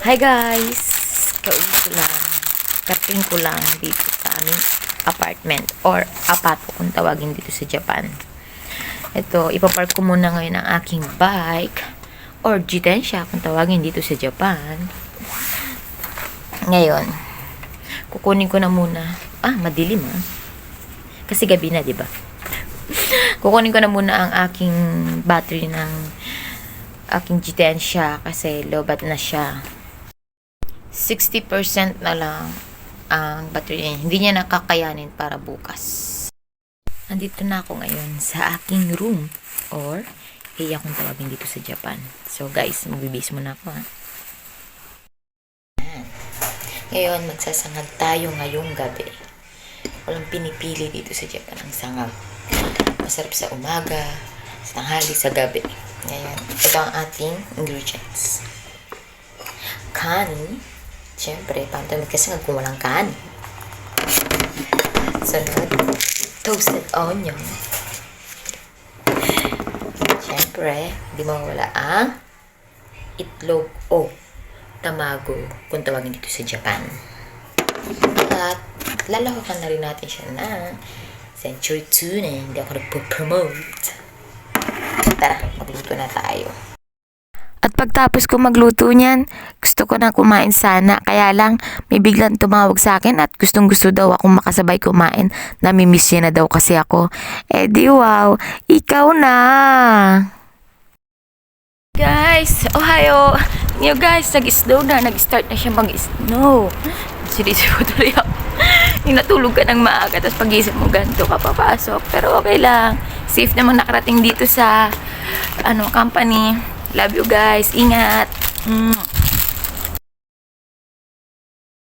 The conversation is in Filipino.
Hi guys! Kauwi ko lang. Karating ko lang dito sa aming apartment or apato kung tawagin dito sa Japan. Ito, ipapark ko muna ngayon ang aking bike or jitensya kung tawagin dito sa Japan. Ngayon, kukunin ko na muna. Madilim kasi gabi na, di ba? Kukunin ko na muna ang aking battery ng aking jitensya kasi lobat na siya. 60% na lang ang battery niya. Hindi niya nakakayanin para bukas. Andito na ako ngayon sa aking room or kaya kung tawagin dito sa Japan. So guys, magbibis muna ako Ngayon, magsasangag tayo ngayong gabi. Walang pinipili dito sa Japan ang sangag. Masarap sa umaga, sa tanghali, sa gabi. Ngayon, ito ang ating ingredients. Kanin. Siyempre, paano tayo magkasangag kung walang kanin? Sunod, toasted onion. Siyempre, hindi mawawala ang itlog o tamago kung tawagin dito sa Japan. At lalahukan na rin natin siya ng century tuna. Hindi ako nagpo-promote. Tara, magluto na tayo. At pagtapos ko magluto niyan, gusto ko na kumain sana. Kaya lang, may biglang tumawag sa akin at gustong gusto daw akong makasabay kumain. Namimiss niya na daw kasi ako. Di wow, ikaw na! Guys, ohayo! Yo guys, nag-snow na. Nag-start na siya mag-snow. Seryoso ko tuloy ako. Natulog ka ng maaga, tapos pag-isip mo ganito ka papasok. Pero okay lang. Safe naman nakarating dito sa company. Love you guys. Ingat.